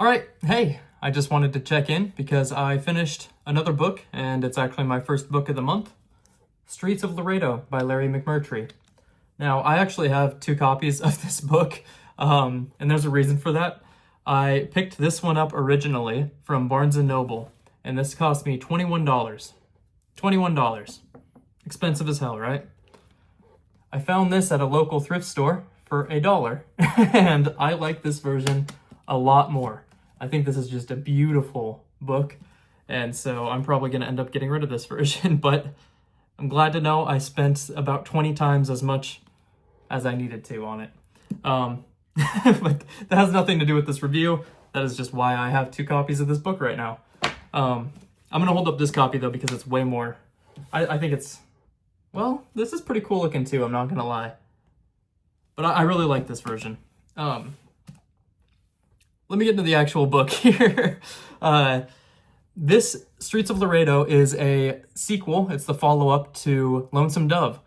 All right, hey, I just wanted to check in because I finished another book, and it's actually my first book of the month, Streets of Laredo by Larry McMurtry. Now, I actually have 2 copies of this book, and there's a reason for that. I picked this one up originally from Barnes & Noble, and this cost me $21. $21. Expensive as hell, right? I found this at a local thrift store for $1, and I like this version a lot more. I think this is just a beautiful book, and so I'm probably going to end up getting rid of this version, but I'm glad to know I spent about 20 times as much as I needed to on it. But that has nothing to do with this review. That is just why I have 2 copies of this book right now. I'm going to hold up this copy, though, because it's way more... I think it's... Well, this is pretty cool looking, too, I'm not going to lie. But I really like this version. Let me get into the actual book here. This Streets of Laredo is a sequel. It's the follow-up to Lonesome Dove.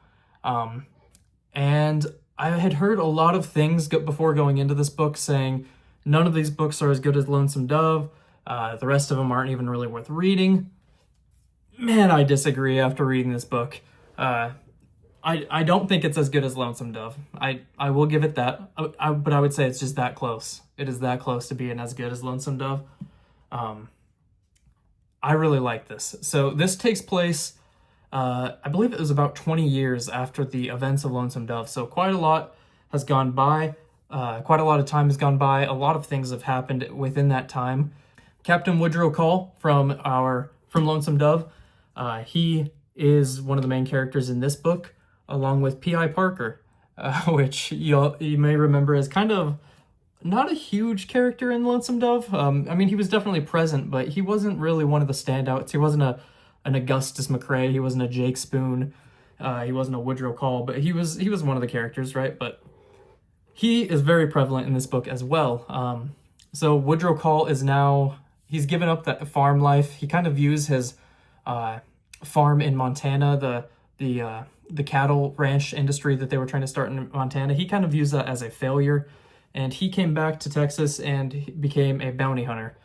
And I had heard a lot of things before going into this book saying none of these books are as good as Lonesome Dove. The rest of them aren't even really worth reading. Man, I disagree after reading this book. I don't think it's as good as Lonesome Dove. I will give it that, but I would say it's just that close. It is that close to being as good as Lonesome Dove. I really like this. So this takes place, I believe it was about 20 years after the events of Lonesome Dove. So quite a lot has gone by. Quite a lot of time has gone by. A lot of things have happened within that time. Captain Woodrow Call from Lonesome Dove, he is one of the main characters in this book, along with P.I. Parker, which you may remember as kind of not a huge character in Lonesome Dove. I mean, he was definitely present, but he wasn't really one of the standouts. He wasn't an Augustus McCrae. He wasn't a Jake Spoon. He wasn't a Woodrow Call, but he was one of the characters, right? But he is very prevalent in this book as well. So Woodrow Call is now, he's given up that farm life. He kind of views his farm in Montana, the cattle ranch industry that they were trying to start in Montana. He kind of views that as a failure, and he came back to Texas and became a bounty hunter.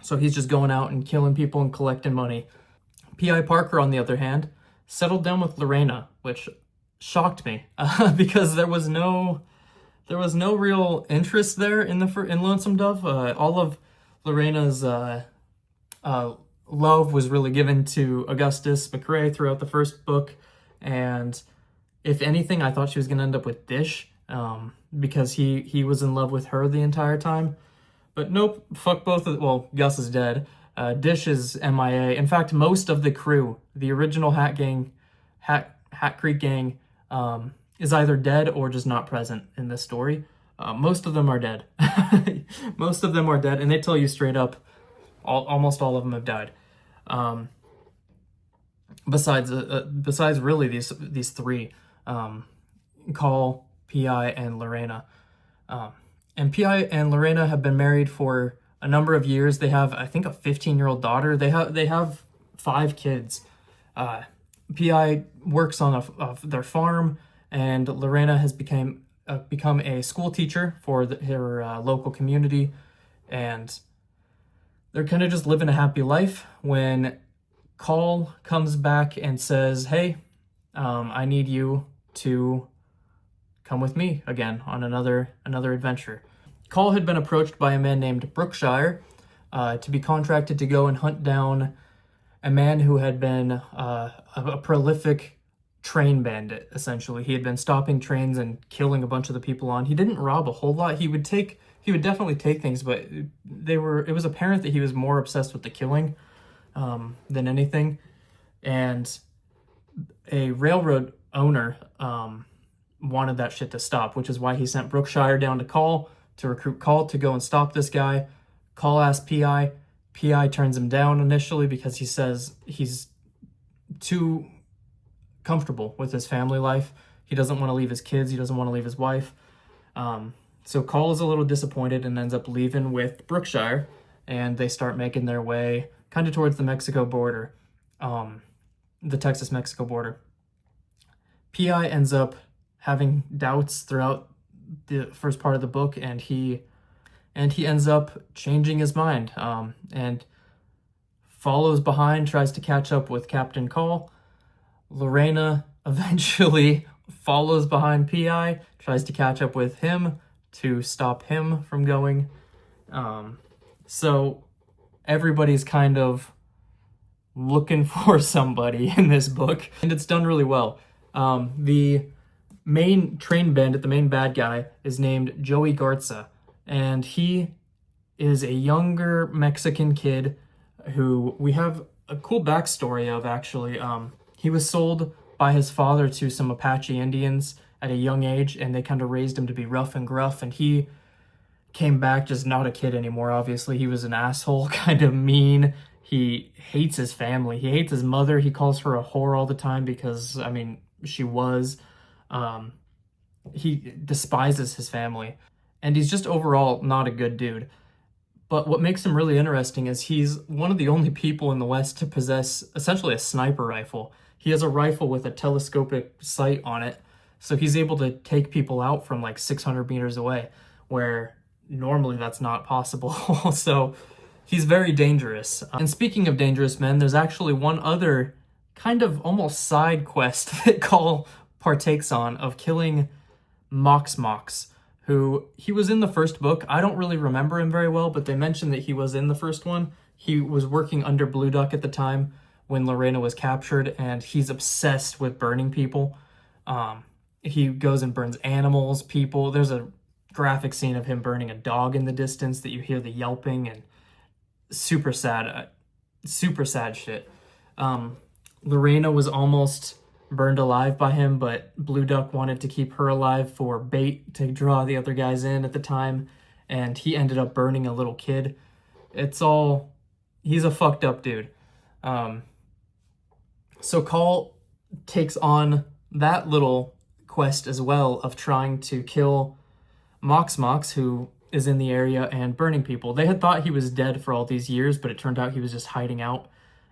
So he's just going out and killing people and collecting money. P.I. Parker, on the other hand, settled down with Lorena, which shocked me because there was no real interest there in Lonesome Dove. All of Lorena's love was really given to Augustus McCrae throughout the first book, and if anything, I thought she was going to end up with Dish, because he was in love with her the entire time. But nope, fuck both of... Well, Gus is dead. Dish is MIA. In fact, most of the crew, the original Hat Creek gang, is either dead or just not present in this story. Most of them are dead. Most of them are dead, and they tell you straight up, almost all of them have died. Besides really these 3, Call, P.I., and Lorena. And P.I. and Lorena have been married for a number of years. They have, I think, a 15-year-old daughter. They have 5 kids. P.I. works on their farm, and Lorena has become a school teacher for her local community, and they're kind of just living a happy life when Call comes back and says, hey, I need you to come with me again on another adventure. Call had been approached by a man named Brookshire to be contracted to go and hunt down a man who had been a prolific train bandit, essentially. He had been stopping trains and killing a bunch of the people on. He didn't rob a whole lot. He would definitely take things, but it was apparent that he was more obsessed with the killing than anything. And a railroad owner wanted that shit to stop, which is why he sent Brookshire down to recruit Call to go and stop this guy. Call asks P.I. P.I. turns him down initially because he says he's too comfortable with his family life. He doesn't want to leave his kids. He doesn't want to leave his wife. So Call is a little disappointed and ends up leaving with Brookshire, and they start making their way kind of towards the Mexico border, the Texas-Mexico border. P.I. ends up having doubts throughout the first part of the book, and he and he ends up changing his mind, and follows behind, tries to catch up with Captain Call. Lorena eventually follows behind PI, tries to catch up with him to stop him from going. So everybody's kind of looking for somebody in this book, and it's done really well. The main train bandit, the main bad guy, is named Joey Garza, and he is a younger Mexican kid who we have a cool backstory of, actually. He was sold by his father to some Apache Indians at a young age, and they kind of raised him to be rough and gruff, and he came back just not a kid anymore, obviously. He was an asshole, kind of mean. He hates his family. He hates his mother. He calls her a whore all the time because, I mean, she was. He despises his family. And he's just overall not a good dude. But what makes him really interesting is he's one of the only people in the West to possess essentially a sniper rifle. He has a rifle with a telescopic sight on it, so he's able to take people out from like 600 meters away, where normally that's not possible. So he's very dangerous. And speaking of dangerous men, there's actually one other kind of almost side quest that Call partakes on, of killing Mox, who he was in the first book. I don't really remember him very well, but they mentioned that he was in the first one. He was working under Blue Duck at the time when Lorena was captured, and he's obsessed with burning people. He goes and burns animals, people. There's a graphic scene of him burning a dog in the distance that you hear the yelping, and super sad shit. Lorena was almost burned alive by him, but Blue Duck wanted to keep her alive for bait to draw the other guys in at the time, and he ended up burning a little kid. He's a fucked up dude. So Call takes on that little quest as well, of trying to kill Mox, who is in the area and burning people. They had thought he was dead for all these years, but it turned out he was just hiding out,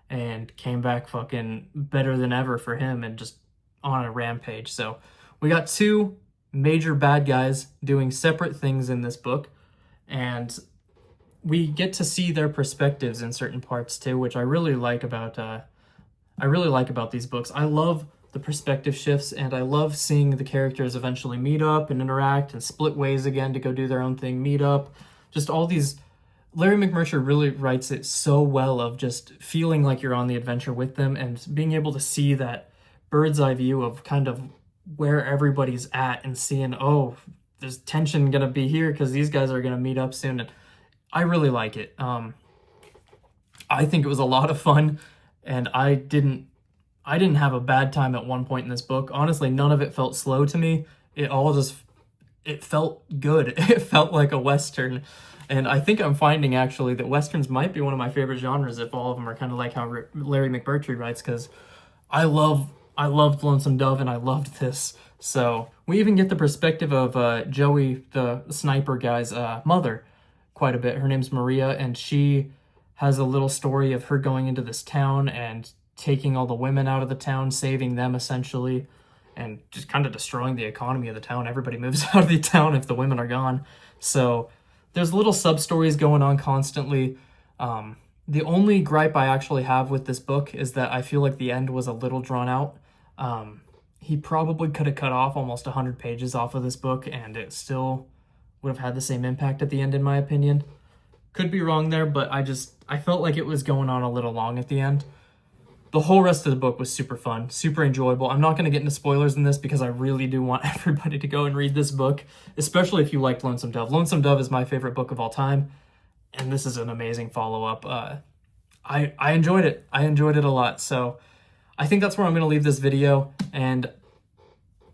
and came back fucking better than ever for him, and just on a rampage. So we got two major bad guys doing separate things in this book, and we get to see their perspectives in certain parts too, which I really like about these books. I love the perspective shifts, and I love seeing the characters eventually meet up and interact and split ways again to go do their own thing, meet up. Just all these. Larry McMurtry really writes it so well, of just feeling like you're on the adventure with them, and being able to see that bird's eye view of kind of where everybody's at, and seeing, oh, there's tension gonna be here because these guys are gonna meet up soon. And I really like it. I think it was a lot of fun, and I didn't have a bad time at one point in this book. Honestly, none of it felt slow to me. It felt good. It felt like a Western. And I think I'm finding, actually, that Westerns might be one of my favorite genres, if all of them are kind of like how Larry McMurtry writes, because I loved Lonesome Dove, and I loved this. So we even get the perspective of Joey, the sniper guy's mother, quite a bit. Her name's Maria, and she has a little story of her going into this town and taking all the women out of the town, saving them essentially, and just kind of destroying the economy of the town. Everybody moves out of the town if the women are gone. So there's little sub-stories going on constantly. The only gripe I actually have with this book is that I feel like the end was a little drawn out. He probably could have cut off almost 100 pages off of this book, and it still would have had the same impact at the end, in my opinion. Could be wrong there, but I felt like it was going on a little long at the end. The whole rest of the book was super fun, super enjoyable. I'm not going to get into spoilers in this because I really do want everybody to go and read this book, especially if you liked Lonesome Dove. Lonesome Dove is my favorite book of all time, and this is an amazing follow-up. I enjoyed it. I enjoyed it a lot, so I think that's where I'm going to leave this video. And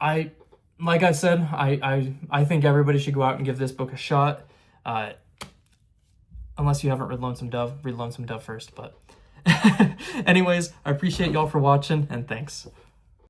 like I said, I think everybody should go out and give this book a shot. Unless you haven't read Lonesome Dove, read Lonesome Dove first, but anyways, I appreciate y'all for watching, and thanks.